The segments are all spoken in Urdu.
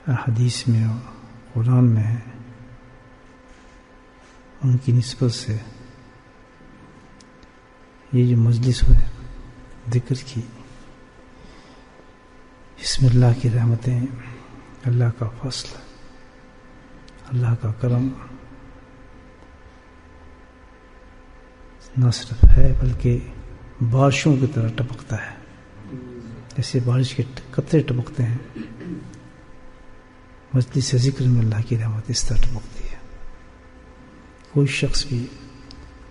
حدیث میں اور قرآن میں ہے، ان کی نسبت سے یہ جو مجلس ہوئے ذکر کی، اس میں اللہ کی رحمتیں، اللہ کا فضل، اللہ کا کرم نہ صرف ہے بلکہ بارشوں کی طرح ٹپکتا ہے، جیسے بارش کے قطرے ٹپکتے ہیں، مجلس ذکر میں اللہ کی رحمت اس طرح ٹپکتی ہے۔ کوئی شخص بھی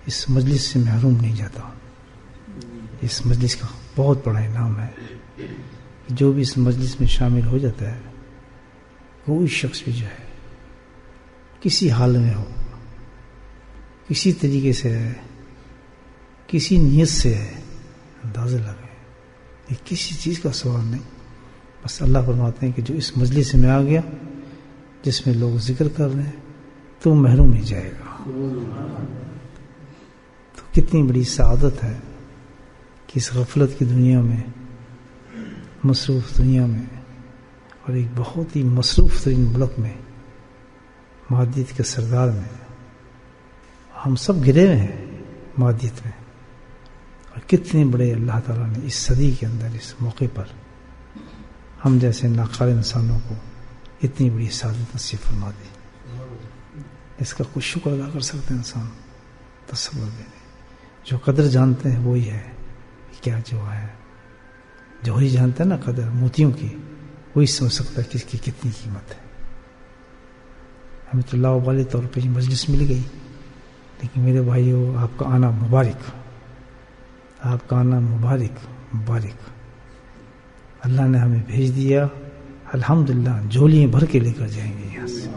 اس مجلس سے محروم نہیں جاتا۔ اس مجلس کا بہت بڑا انعام ہے، جو بھی اس مجلس میں شامل ہو جاتا ہے، کوئی شخص بھی جو ہے کسی حال میں ہو، کسی طریقے سے ہے، کسی نیت سے ہے، اندازہ لگائیں، یہ کسی چیز کا سوال نہیں، بس اللہ فرماتے ہیں کہ جو اس مجلس میں آ گیا جس میں لوگ ذکر کر رہے ہیں تو محروم نہیں جائے گا۔ تو کتنی بڑی سعادت ہے کہ اس غفلت کی دنیا میں، مصروف دنیا میں، اور ایک بہت ہی مصروف ترین ملک میں، مادیت کے سردار میں، ہم سب گرے ہوئے ہیں مادیت میں، اور کتنے بڑے اللہ تعالیٰ نے اس صدی کے اندر اس موقع پر ہم جیسے ناقابل انسانوں کو اتنی بڑی سعادت نصیب فرما دی۔ اس کا کچھ شکر ادا کر سکتے ہیں انسان؟ تصور بھی نہیں۔ جو قدر جانتے ہیں وہی ہے، کیا جو ہے جوہری جانتے ہیں نا قدر موتیوں کی، وہی سمجھ سکتا ہے کہ اس کی کتنی قیمت ہے۔ ہمیں تو اللہ والے طور پہ یہ مجلس مل گئی، لیکن میرے بھائیو، آپ کا آنا مبارک، آپ کا آنا مبارک مبارک۔ اللہ نے ہمیں بھیج دیا، الحمدللہ جھولیاں بھر کے لے کر جائیں گے یہاں سے۔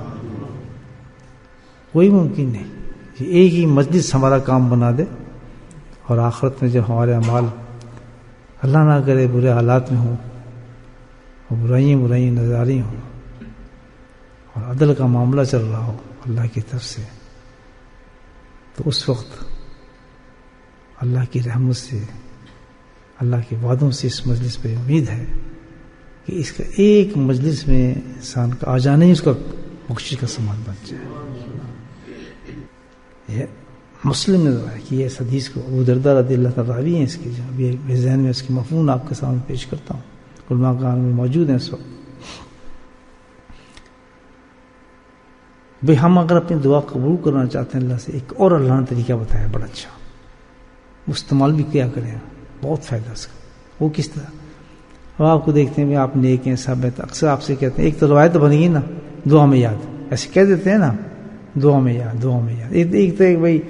کوئی ممکن نہیں کہ ایک ہی مجلس ہمارا کام بنا دے، اور آخرت میں جب ہمارے اعمال اللہ نہ کرے برے حالات میں ہوں، اور برائیاں نظر آ رہی ہوں، اور عدل کا معاملہ چل رہا ہو اللہ کی طرف سے، تو اس وقت اللہ کی رحمت سے، اللہ کے وعدوں سے اس مجلس پہ امید ہے کہ اس کا ایک مجلس میں انسان کا آ جانا ہی اس کا بخشش کا سامان بن جائے۔ یہ مسلم نے ذرا کہ یہ اس حدیث کو ابو درداء رضی اللہ تعالیٰ راوی ہیں اس کی، جو ابھی میرے ذہن میں اس کی مفہوم آپ کے سامنے پیش کرتا ہوں، علماء کرام میں موجود ہیں اس وقت۔ بھئی ہم اگر اپنی دعا قبول کرنا چاہتے ہیں اللہ سے، ایک اور اللہ نے طریقہ بتایا بڑا اچھا، استعمال بھی کیا کریں، بہت فائدہ اس کا۔ وہ کس طرح؟ اب آپ کو دیکھتے ہیں آپ نیک ہیں، سب ہیں، اکثر آپ سے کہتے ہیں، ایک تو روایت بن گئی نا دعا میں یاد، ایسے کہہ دیتے ہیں نا دعا میں یاد، دعا میں یاد۔ ایک تو بھائی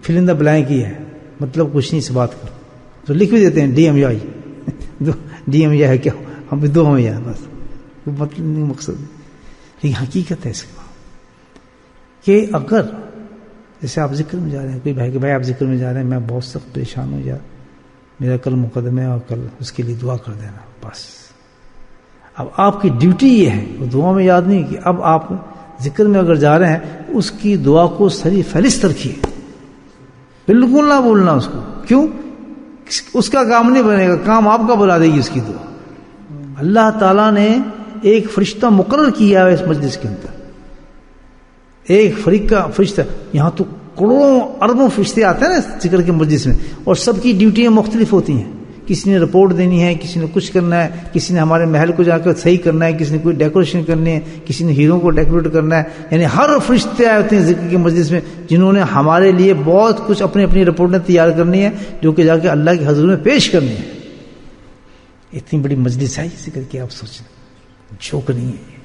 فلندہ بلائیں کی ہے، مطلب کچھ نہیں اس بات کا، تو لکھ بھی دیتے ہیں ڈی ایم یائی، ڈی ایم یا ہے کیا، ہم بھی دعا میں یاد، بس مطلب نہیں، مقصد نہیں۔ لیکن حقیقت ہے اس کا کہ اگر جیسے آپ ذکر میں جا رہے ہیں، کوئی بھائی کہ بھائی آپ ذکر میں جا رہے ہیں، میں بہت سخت پریشان ہوں یار، میرا کل مقدمہ ہے اور کل اس کے لیے دعا کر دینا، بس۔ اب آپ کی ڈیوٹی یہ ہے، وہ دعا میں یاد نہیں کہ اب آپ ذکر میں اگر جا رہے ہیں اس کی دعا کو سری فہرست رکھیے، بالکل نہ بولنا اس کو۔ کیوں؟ اس کا کام نہیں بنے گا، کام آپ کا بنا دے گی اس کی دعا۔ اللہ تعالیٰ نے ایک فرشتہ مقرر کیا ہے اس مجلس کے اندر، ایک فرشتہ، یہاں تو کروڑوں اربوں فرشتے آتے ہیں نا ذکر کے مجلس میں، اور سب کی ڈیوٹیاں مختلف ہوتی ہیں۔ کسی نے رپورٹ دینی ہے، کسی نے کچھ کرنا ہے، کسی نے ہمارے محل کو جا کر صحیح کرنا ہے، کسی نے کوئی ڈیکوریشن کرنی ہے، کسی نے ہیروں کو ڈیکوریٹ کرنا ہے۔ یعنی ہر فرشتے آئے ہوتے ہیں ذکر کے مجلس میں، جنہوں نے ہمارے لیے بہت کچھ اپنی رپورٹیں تیار کرنی ہے، جو کہ جا کے اللہ کے حضور میں پیش کرنی ہے۔ اتنی بڑی مجلس ہے یہ ذکر کی، آپ سوچیں، جھوک نہیں ہے۔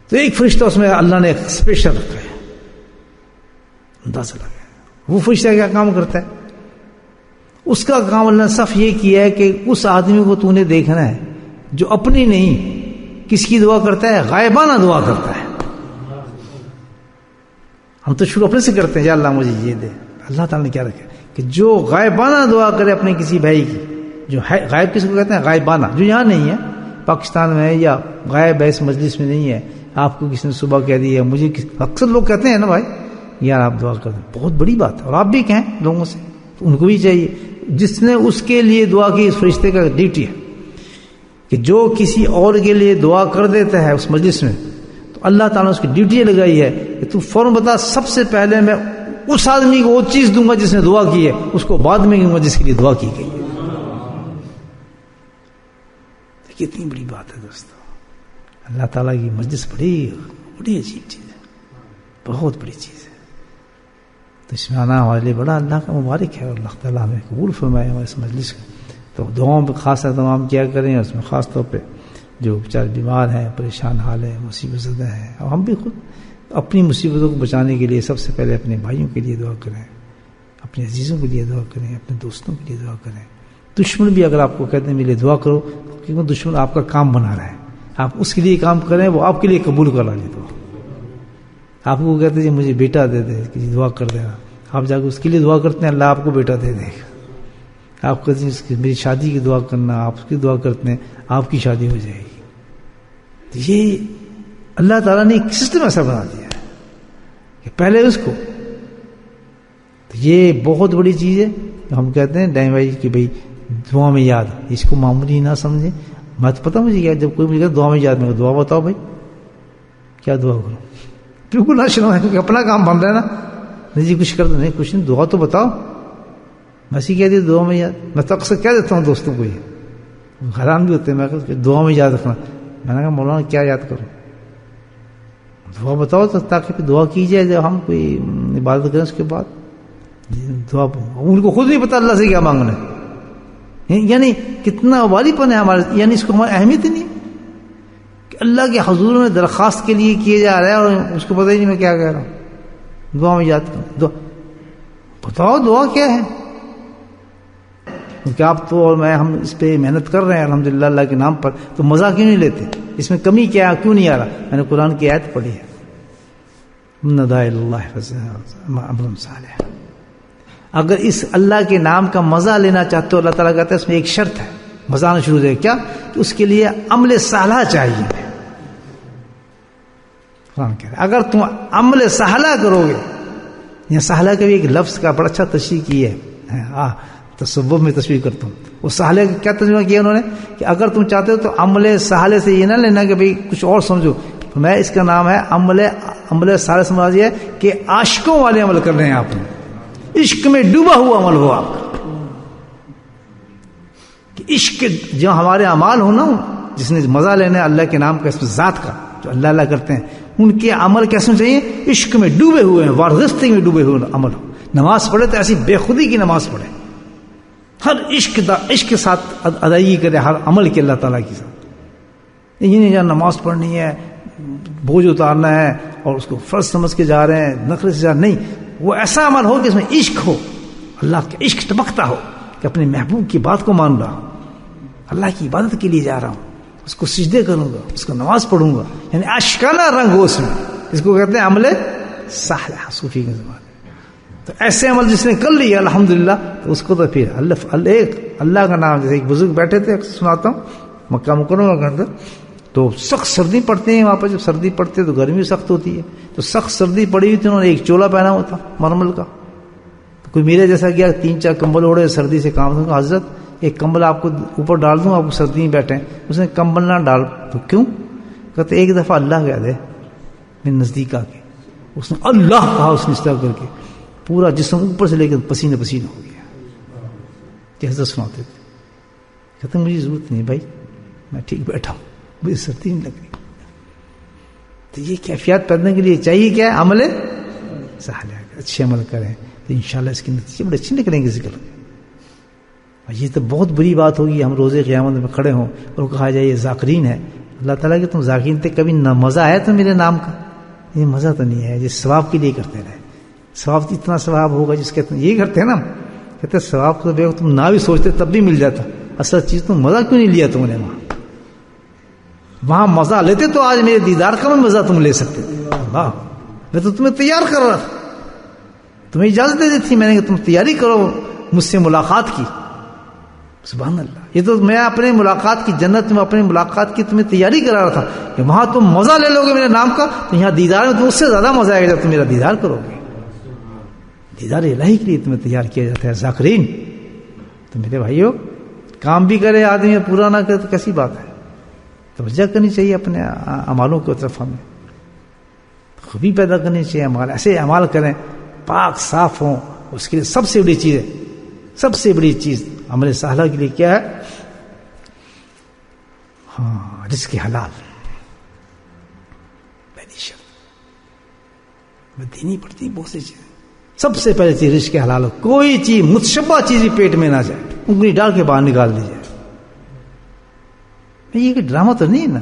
تو ایک فرشتہ اس میں اللہ نے اسپیشل رکھا ہے، اندازہ لگا۔ وہ فرشتہ کیا کام کرتا ہے؟ اس کا کام اللہ نے صرف یہ کیا ہے کہ اس آدمی کو تو نے دیکھنا ہے جو اپنی نہیں، کس کی دعا کرتا ہے؟ غائبانہ دعا کرتا ہے۔ ہم تو شروع اپنے سے کرتے ہیں، یا اللہ مجھے یہ دے۔ اللہ تعالیٰ نے کیا رکھا کہ جو غائبانہ دعا کرے اپنے کسی بھائی کی، جو ہے غائب کس کو کہتے ہیں؟ غائبانہ، جو یہاں نہیں ہے، پاکستان میں ہے یا غائب ہے، اس مجلس میں نہیں ہے، آپ کو کسی نے صبح کہہ دیا، مجھے اکثر لوگ کہتے ہیں نا بھائی یار آپ دعا کر دیں، بہت بڑی بات ہے، اور آپ بھی کہیں لوگوں سے، تو ان کو بھی چاہیے، جس نے اس کے لیے دعا کی، اس فرشتے کا ڈیوٹی ہے کہ جو کسی اور کے لیے دعا کر دیتا ہے اس مجلس میں تو اللہ تعالیٰ نے اس کی ڈیوٹی لگائی ہے کہ تو فوراً بتا سب سے پہلے میں اس آدمی کو وہ چیز دوں گا جس نے دعا کی ہے، اس کو بعد میں دوں گا جس کے لیے دعا کی گئی ہے۔ کتنی بڑی بات ہے دوستو، اللہ تعالیٰ کی مجلس بڑی عجیب چیز ہے، بہت بڑی چیز ہے۔ تو اس میں آنا ہمارے لیے بڑا اللہ کا مبارک ہے، اور اللہ تعالیٰ ہمیں قبول فرمائے ہمارے اس مجلس کو۔ تو دعاؤں پہ خاص اہتمام کیا کریں، اس میں خاص طور پہ جو بیچارے بیمار ہیں، پریشان حال ہیں، مصیبت زدہ ہیں، اور ہم بھی خود اپنی مصیبتوں کو بچانے کے لیے سب سے پہلے اپنے بھائیوں کے لیے دعا کریں، اپنے عزیزوں کے لیے دعا کریں، اپنے دوستوں کے لیے دعا کریں۔ دشمن بھی اگر آپ کو کہتے ہیں میرے لیے دعا کرو، کیونکہ دشمن آپ کا کام بنا رہا ہے، آپ اس کے لیے کام کریں، وہ آپ کے لیے قبول کرا لے۔ تو آپ کو کہتے ہیں مجھے بیٹا دے دے کہ دعا کر دینا، آپ جا کے اس کے لیے دعا کرتے ہیں، اللہ آپ کو بیٹا دے دے گا۔ آپ کہتے ہیں میری شادی کی دعا کرنا، آپ اس کی دعا کرتے ہیں، آپ کی شادی ہو جائے گی۔ تو یہ اللہ تعالیٰ نے ایک سسٹم ایسا بنا دیا ہے کہ پہلے اس کو، تو یہ بہت بڑی چیز ہے۔ ہم کہتے ہیں ڈائم بھائی کہ بھائی دعا میں یاد، اس کو معمولی نہ سمجھیں۔ میں تو پتہ مجھے کیا، جب کوئی مجھے کہتا دعا میں یاد، میں دعا بتاؤ بھائی کیا دعا کروں، بالکل نہ شرمائیں، کیونکہ اپنا کام بن رہا ہے نا۔ نہیں جی کچھ کر دو، نہیں کچھ نہیں، دعا تو بتاؤ۔ بس ہی کہہ دی دعا میں یاد، میں تو اکثر کہہ دیتا ہوں دوستوں کو، یہ حیران بھی ہوتے ہیں، میں کہ دعا میں یاد رکھنا۔ میں نے کہا مولانا کیا یاد کروں، دعا بتاؤ تو تاکہ دعا کی جائے جب ہم کوئی عبادت کریں اس کے بعد دعا۔ ان کو خود نہیں پتا اللہ سے کیا مانگنا ہے، یعنی کتنا والی پن ہے ہمارے، یعنی اس کو ہماری اہمیت ہی نہیں کہ اللہ کے حضور میں درخواست کے لیے کیے جا رہا ہے اور اس کو پتہ ہی نہیں میں کیا کہہ رہا ہوں۔ دعا میں یاد کروں، دعا بتاؤ دعا کیا ہے، کیونکہ آپ تو اور میں ہم اس پہ محنت کر رہے ہیں الحمدللہ اللہ کے نام پر، تو مزہ کیوں نہیں لیتے، اس میں کمی کیا ہے، کیوں نہیں آ رہا۔ میں نے قرآن کی آیت پڑھی ہے، نداء اللہ امر صالح۔ اگر اس اللہ کے نام کا مزہ لینا چاہتے ہو، اللہ تعالیٰ کہتا ہے اس میں ایک شرط ہے، مزہ آنا شروع ہو جائے کیا، کہ اس کے لیے عمل صالح چاہیے۔ قرآن کہتا ہے اگر تم عمل صالح کرو گے، یہ صالح کا بھی ایک لفظ کا بڑا اچھا تشریح کی ہے، تصوف میں تشریح کرتا ہوں۔ وہ صالح کا کیا ترجمہ کیا انہوں نے کہ اگر تم چاہتے ہو تو عمل صالح سے یہ نہ لینا کہ بھئی کچھ اور سمجھو، میں اس کا نام ہے عمل صالح سمجھ ہے کہ عاشقوں والے عمل کر رہے ہیں، آپ نے عشق میں ڈوبا ہوا عمل ہو آپ کا، کہ عشق جو ہمارے اعمال ہو نا، جس نے مزہ لینا ہے اللہ کے نام کا، اس ذات کا جو اللہ اللہ کرتے ہیں، ان کے عمل کیسے چاہیے، عشق میں ڈوبے ہوئے ہیں، وارغستی میں ڈوبے ہوئے عمل ہو۔ نماز پڑھے تو ایسی بے خودی کی نماز پڑھے، ہر عشق کے ساتھ ادائیگی کرے ہر عمل کے اللہ تعالیٰ کے ساتھ۔ یہ نہیں جہاں نماز پڑھنی ہے، بوجھ اتارنا ہے اور اس کو فرض سمجھ کے جا رہے ہیں، نخرے سے جا رہے، نہیں، وہ ایسا عمل ہو کہ اس میں عشق ہو، اللہ کا عشق ٹپکتا ہو کہ اپنے محبوب کی بات کو مان رہا ہوں، اللہ کی عبادت کے لیے جا رہا ہوں، اس کو سجدے کروں گا، اس کو نماز پڑھوں گا، یعنی عاشقانہ رنگ ہو اس میں، اس کو کہتے ہیں عمل صالح صوفی کے زمانے۔ تو ایسے عمل جس نے کر لیا الحمدللہ، تو اس کو تو پھر اللہ کا نام، جیسے ایک بزرگ بیٹھے تھے، سناتا ہوں، مکہ مکرمہ کے اندر، تو سخت سردی پڑتی ہے وہاں پر، جب سردی پڑتی ہے تو گرمی سخت ہوتی ہے، تو سخت سردی پڑی ہوئی تھی، انہوں نے ایک چولا پہنا ہوا تھا مرمل کا، تو کوئی میرے جیسا گیا 3-4 کمبل اوڑے، سردی سے کام دوں گا، حضرت ایک کمبل آپ کو اوپر ڈال دوں، آپ کو سردی میں بیٹھیں، اس نے کمبل نہ ڈال، تو کیوں، کہتے ایک دفعہ اللہ کہہ دے میرے نزدیک آ کے، اس نے اللہ کہا، اس نے اس طرح کر کے پورا جسم اوپر سے لے کے پسینہ پسینہ ہو گیا، جیسا سناتے تھے، کہتے مجھے ضرورت نہیں بھائی، میں ٹھیک بیٹھا ہوں، مجھے سردی نہیں لگ رہی۔ تو یہ کیفیات پیدا کے لیے چاہیے کیا ہے، عمل صالح، اچھے عمل کریں تو انشاءاللہ اس کے نتیجے بڑے اچھے نکلیں گے ذکر میں۔ اور یہ تو بہت بری بات ہوگی ہم روزے قیامت میں کھڑے ہوں اور کہا جائے یہ ذاکرین ہے، اللہ تعالیٰ کہ تم ذاکرین تھے، کبھی نہ مزہ آیا تو میرے نام کا، یہ مزہ تو نہیں ہے، یہ ثواب کے لیے کرتے رہے، ثواب اتنا ثواب ہوگا جس کے یہ کرتے ہیں نا، کہتے ہیں ثواب کو تم نہ بھی سوچتے تب بھی مل جاتا، اصل چیز تم مزہ کیوں نہیں لیا تم نے، وہاں مزہ لیتے تو آج میرے دیدار کا بھی مزہ تم لے سکتے تھے، اللہ میں تو تمہیں تیار کر رہا تھا، تمہیں اجازت دے دی تھی میں نے کہ تم تیاری کرو مجھ سے ملاقات کی، سبحان اللہ، یہ تو میں اپنے ملاقات کی جنت میں اپنی ملاقات کی تمہیں تیاری کرا رہا تھا کہ وہاں تم مزہ لے لو گے میرے نام کا، تو یہاں دیدار میں تو اس سے زیادہ مزہ آئے گا جب تم میرا دیدار کرو گے، دیدار الہی کے لیے تمہیں تیار کیا جاتا ہے ذاکرین۔ تو میرے بھائیو، کام بھی کرے آدمی پورا نہ کرے تو کیسی بات ہے، توجہ کرنی چاہیے اپنے اعمالوں کی طرف، ہمیں خوبی پیدا کرنی چاہیے، اعمال ایسے اعمال کریں پاک صاف ہوں. اس کے لیے سب سے بڑی چیز ہے، سب سے بڑی چیز عمل صالح کے لیے کیا ہے؟ ہاں، رزق حلال. پہلی شرط دینی پڑتی بہت سی چیزیں. سب سے پہلے چیز رزق حلال ہو. کوئی چیز متشبہ چیز پیٹ میں نہ جائے، انگلی ڈال کے باہر نکال دی جائے. یہ کہ ڈرامہ تو نہیں ہے نا.